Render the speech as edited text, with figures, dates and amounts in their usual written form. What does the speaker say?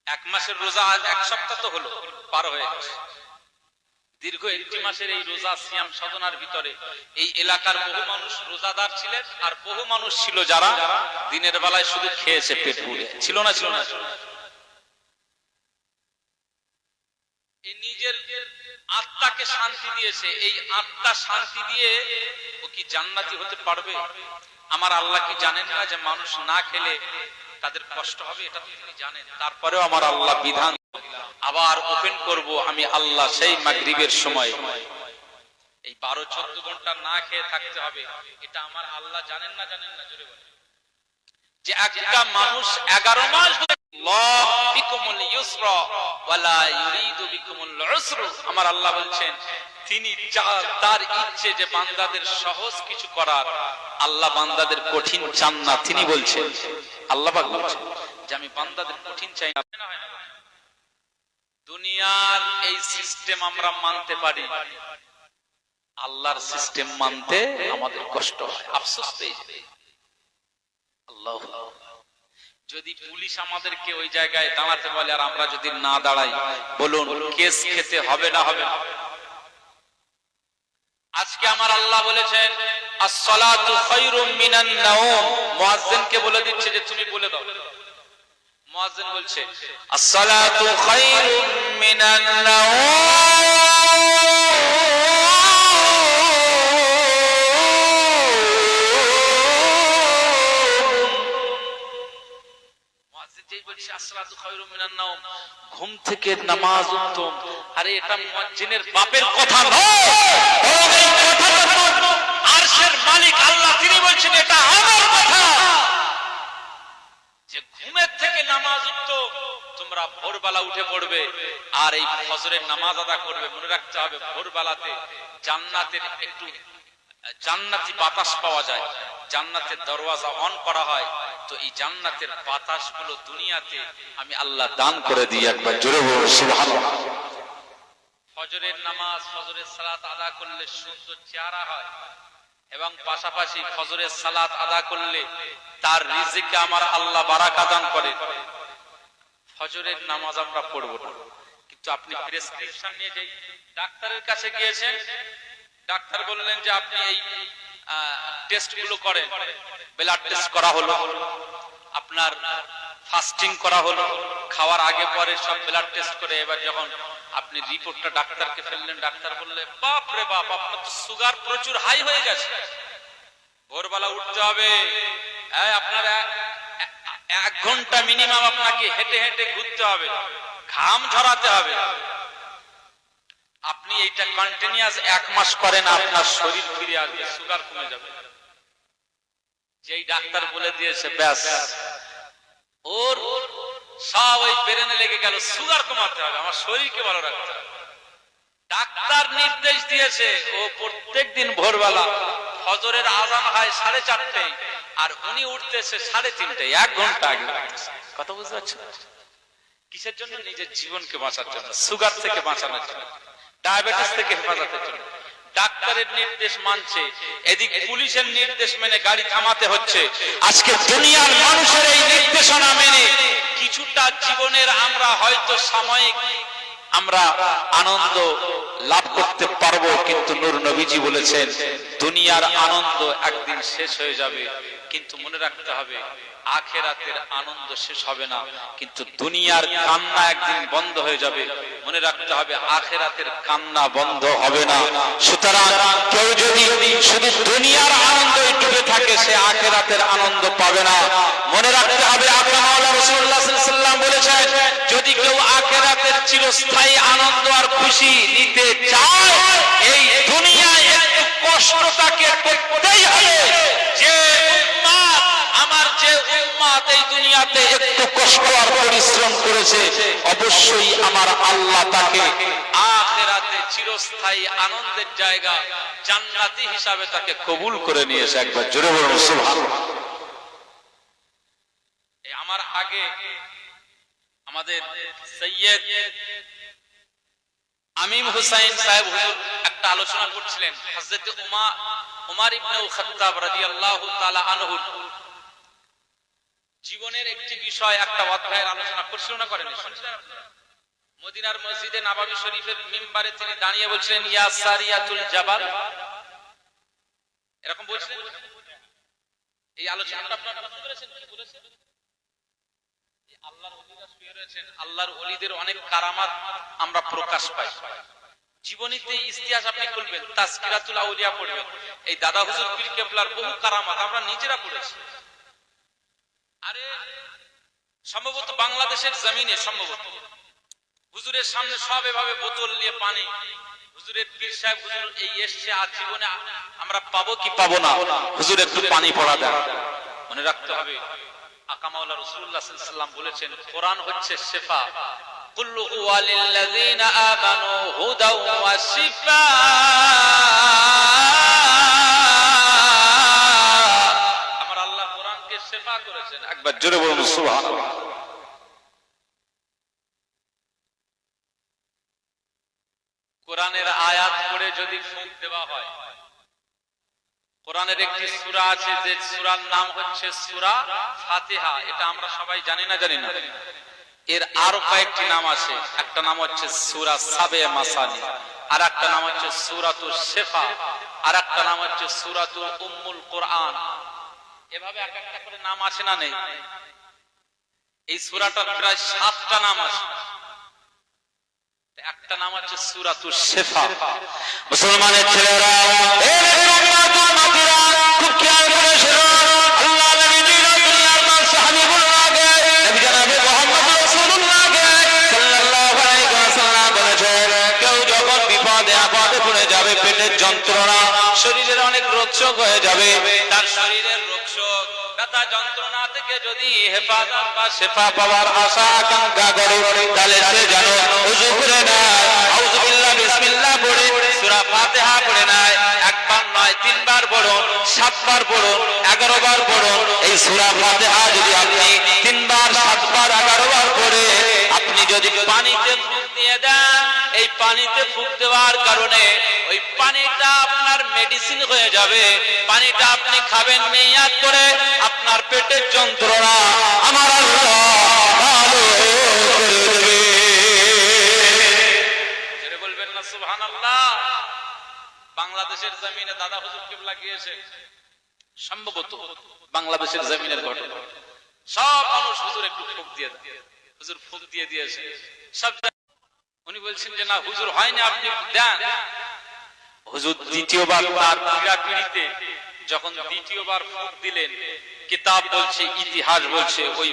এক মাসের রোজা আজ এক সপ্তাহ তো হলো, পার হয়ে গেছে। দীর্ঘ একটি মাসের এই রোজা সিয়াম সাধনার ভিতরে এই এলাকার বহু মানুষ রোজাদার ছিলেন, আর বহু মানুষ ছিল যারা দিনের বেলায় শুধু খেয়েছে পেট পুড়ে। ছিল না? ছিল না? এই নিজের আত্মাকে শান্তি দিয়েছে, এই আত্মা শান্তি দিয়ে ও কি জান্নাতি হতে পারবে? আমার আল্লাহ কি জানেন না যে মানুষ না খেলে তাদের কষ্ট হবে? এটা তিনি জানেন। তারপরেও আমার আল্লাহ বিধান আবার ওপেন করব আমি আল্লাহ সেই মাগরিবের সময় এই 12-14 ঘন্টা না খেয়ে থাকতে হবে। এটা আমার আল্লাহ জানেন না? জানেন না? জোরে বলেন। যে একটা মানুষ 11 মাস আমার আল্লাহ বলছেন তিনি তার ইচ্ছে যে বান্দাদের সহজ কিছু করার, আল্লাহ বান্দাদের কঠিন চান না। তিনি বলছেন, আল্লাহ পাক বলছেন যে আমি বান্দাদের কঠিন চাই না। দুনিয়ার এই সিস্টেম আমরা মানতে পারি, আল্লাহর সিস্টেম মানতে আমাদের কষ্ট হয়, আফসোস পেয়ে যায়। আল্লাহ, যদি পুলিশ আমাদেরকে ওই জায়গায় দাঁড়াতে বলে আর আমরা যদি না দাঁড়াই, বলুন কেস খেতে হবে না? হবে না? আজকে আমার আল্লাহ বলেছেন আস-সালাতু খায়রুম মিনান নাওম। মুয়াজ্জিনকে বলে দিচ্ছে যে তুমি বলে দাও। মুয়াজ্জিন বলছে আস-সালাতু খায়রুম মিনান নাওম। ঘুম থেকে নামাজ উত্তম। আরে এটা মুয়াজ্জিনের বাপের কথা নয়, এই কথাটা তো আরশের মালিক আল্লাহ তিনি বলছেন এটা আমার কথা, যে ঘুমের থেকে নামাজ উত্তম। তোমরা ভোরবেলা উঠে পড়বে আর এই ফজরের নামাজ আদা করবে। মনে রাখতে হবে ভোরবেলাতে জান্নাতের একটু জান্নাতি বাতাস পাওয়া যায়, জান্নাতের দরওয়াজা অন করা হয়। তো এই জান্নাতের বাতাসগুলো দুনিয়াতে আমি আল্লাহ দান করে দিই। একবার জোরে বলুন সুবহানাল্লাহ। ফজরের নামাজ, ফজরের সালাত আদা করলে সুন্দর চেহারা হয়, এবং পাশাপাশি ফজরের সালাত আদা করলে তার রিজিকে আমার আল্লাহ বারাকা দান করে। ফজরের নামাজ আমরা পড়ব না, কিন্তু আপনি প্রেসক্রিপশন নিয়ে যে ডাক্তারের কাছে গিয়েছেন, ডাক্তার বললেন যে আপনি এই টেস্ট গুলো করেন, ব্লাড টেস্ট করা হলো, আপনার ফাস্টিং করা হলো, খাওয়ার আগে পরে সব ব্লাড টেস্ট করে এবার যখন আপনি রিপোর্টটা ডাক্তারকে ফেললেন, ডাক্তার বললে বাপ রে বাপ আপনার তো সুগার প্রচুর হাই হয়ে গেছে, ভোরবেলা উঠতে হবে, আপনার 1 ঘন্টা মিনিমাম আপনাকে হেঁটে হেঁটে ঘুরতে হবে, ঘাম ঝরাতে হবে। আপনি এইটা কন্টিনিউয়াস 1 মাস করেন, আপনার শরীর ফিরে আসবে, সুগার কমে যাবে। যেই ডাক্তার বলে দিয়েছে ব্যাস ওর সব ওই ব্রেনে লেগে গেল, সুগার কমাতে হবে, আমার শরীরকে ভালো রাখতে হবে। ডাক্তার নির্দেশ দিয়েছে ও প্রত্যেকদিন ভোরবেলা ফজরের আযান হয় 4:30টায়, আর উনি উঠতেছে 3:30টায়, 1 ঘন্টা আগে। কথা বুঝতে পারছেন? কিসের জন্য? নিজের জীবনকে বাঁচার জন্য, সুগার থেকে বাঁচানোর জন্য, ডায়াবেটিস থেকে হেফাজতের জন্য। ডাক্তারের নির্দেশ মানছে, এদিক পুলিশের নির্দেশ মেনে গাড়ি থামাতে হচ্ছে। আজকে দুনিয়ার মানুষের এই নির্দেশনা মেনে কিছুটা জীবনের আমরা হয়তো সাময়িক আমরা আনন্দ লাভ করতে পারবো, কিন্তু নূর নবীজি বলেছেন দুনিয়ার আনন্দ একদিন শেষ হয়ে যাবে, কিন্তু মনে রাখতে হবে আখিরাতের আনন্দ শেষ হবে না, কিন্তু দুনিয়ার কান্না একদিন বন্ধ হয়ে যাবে। মনে রাখতে হবে আখিরাতের কান্না বন্ধ হবে না। সুতরাং কেউ যদি শুধু দুনিয়ার আনন্দে ডুবে থাকে সে আখিরাতের আনন্দ পাবে না। মনে রাখতে হবে আল্লাহ মাওলা রাসূলুল্লাহ সাল্লাল্লাহু আলাইহি ওয়াসাল্লাম বলেছেন যদি কেউ আখিরাতের চিরস্থায়ী আনন্দ আর খুশি নিতে চায় এই দুনিয়ায় একটু কষ্ট তাকে করতেই হবে। যে উম্মত আমার, যে উম্মত এই দুনিয়াতে একটু কষ্ট আর পরিশ্রম করেছে, অবশ্যই আমার আল্লাহ তাকে আখিরাতে চিরস্থায়ী আনন্দের জায়গা জান্নাতি হিসাবে তাকে কবুল করে নিয়েছে। একবার জোরে বলুন সুবহানাল্লাহ। আমার আগে আমাদের সৈয়দ আমিম হুসাইন সাহেব হুজুর একটা আলোচনা করছিলেন হযরত উমর ইবনে খাত্তাব রাদিয়াল্লাহু তাআলা আনহু জীবনের একটি বিষয় একটা অধ্যায়ের আলোচনা করছিল না করেনি? শুনছিলেন আপনারা? মদিনার মসজিদে নববী শরীফের মিম্বারে তিনি দাঁড়িয়ে বলছিলেন ইয়া সারিয়াতুল জাবাল, এরকম বলছিলেন। এই আলোচনাটা আপনারা বুঝতে পেরেছেন কি বলেছেন? আল্লাহর ওলিরা শুয়ে রয়েছেন, আল্লাহর ওলিদের অনেক কারামাত আমরা প্রকাশ পাই। জীবনীতে ইতিহাস আপনি খুলবেন, তাজকিরাতুল আউলিয়া পড়বেন, এই দাদা হুজুর পীর কেবলার বহু কারামাত আমরা নিজেরা পড়েছি। আরে সম্ভবত বাংলাদেশের জমিনে সম্ভবত হুজুরের সামনে সব এভাবে বোতল নিয়ে পানি, হুজুরের পীর সাহেব হুজুর এই এসছে, আর জীবনে আমরা পাবো কি পাবো না, হুজুর একটু পানি পড়া দেন। মনে রাখতে হবে আকা মাওলা রাসূলুল্লাহ সাল্লাল্লাহু আলাইহি ওয়াসাল্লাম বলেছেন কোরআন হচ্ছে শিফা, কুল্লু ওয়ালিল্লাযিনা আমানু হুদাও ওয়া শিফা। আমার আল্লাহ কোরআনকে শিফা করেছেন, একবার জোরে বলুন সুবহানাল্লাহ। কোরআনের আয়াত পড়ে যদি ফুঁক দেওয়া হয়, কোরআনের একটি সূরা আছে যে সূরার নাম হচ্ছে সূরা ফাতিহা, এটা আমরা সবাই জানি না জানি না? এর আরো কয়েকটি নাম আছে, একটা নাম হচ্ছে সূরা সাবে মাসানি, আর একটা নাম হচ্ছে সূরাতুশ শিফা, আর একটা নাম হচ্ছে সূরাতুল উম্মুল কোরআন। এভাবে এক একটা করে নাম আছে না নেই? এই সূরাটার প্রায় 7টা নাম আছে, একটা নাম হচ্ছে সূরাতুশ শিফা। মুসলমানের ছেলেরা, এই উম্মাতুল মাতিরা খুব খেয়াল করে শোনো, আল্লাহ নবীজি দুনিয়ার মানুষ হাবিবুল্লাহকে, নবী জনাবে মুহাম্মদ রাসূলুল্লাহকে সাল্লাল্লাহু আলাইহি ওয়াসাল্লাম বলেছেন, কেউ যখন বিপদে আপদে পড়ে যাবে, পেটের যন্ত্রণা, শরীরের অনেক রোগশোক হয়ে যাবে, তার শরীরের রোগশোক ব্যথা যন্ত্রণা থেকে যদি হেফাজত বা শিফা পাওয়ার আশা আকাঙ্ক্ষা করে, তাহলে সে যেন ওযু করে নেয়, আউযু বিল্লাহ বিসমিল্লাহ পড়ে সূরা ফাতিহা পড়ে নেয়। একবার নয়, 3 বার পড়ুন, 7 বার পড়ুন, 11 বার পড়ুন। এই সূরা ফাতিহা যদি আপনি 3 বার, 7 বার, 11 বার পড়ে আপনি যদি পানিতে ফুঁক দিয়ে দেন, এই পানিতে ফুঁক দেওয়ার কারণে ওই পানিটা আপনার মেডিসিন হয়ে যাবে। পানিটা আপনি খাবেন নিয়াত করে, আপনার পেটের যন্ত্রণা আমার আল্লাহ ভালো করে দেবে। জোরে বলবেন না সুবহানাল্লাহ। বাংলাদেশের জমিনে দাদা হুজুর কিবলা গিয়েছে, সম্ভবত বাংলাদেশের জমিনের ঘটনা। সব মানুষ হুজুর একটু ফুঁক দিয়ে দেন, হুজুর ফুঁক দিয়ে দিয়েছে সব। উনি বলছেন যে না হুজুর হয়নি, আপনি দেন। হুজুর দ্বিতীয়বার তার পীড়াপিড়িতে যখন দ্বিতীয়বার ফুঁক দিলেন, কিতাব বলছে, ইতিহাস বলছে, ওই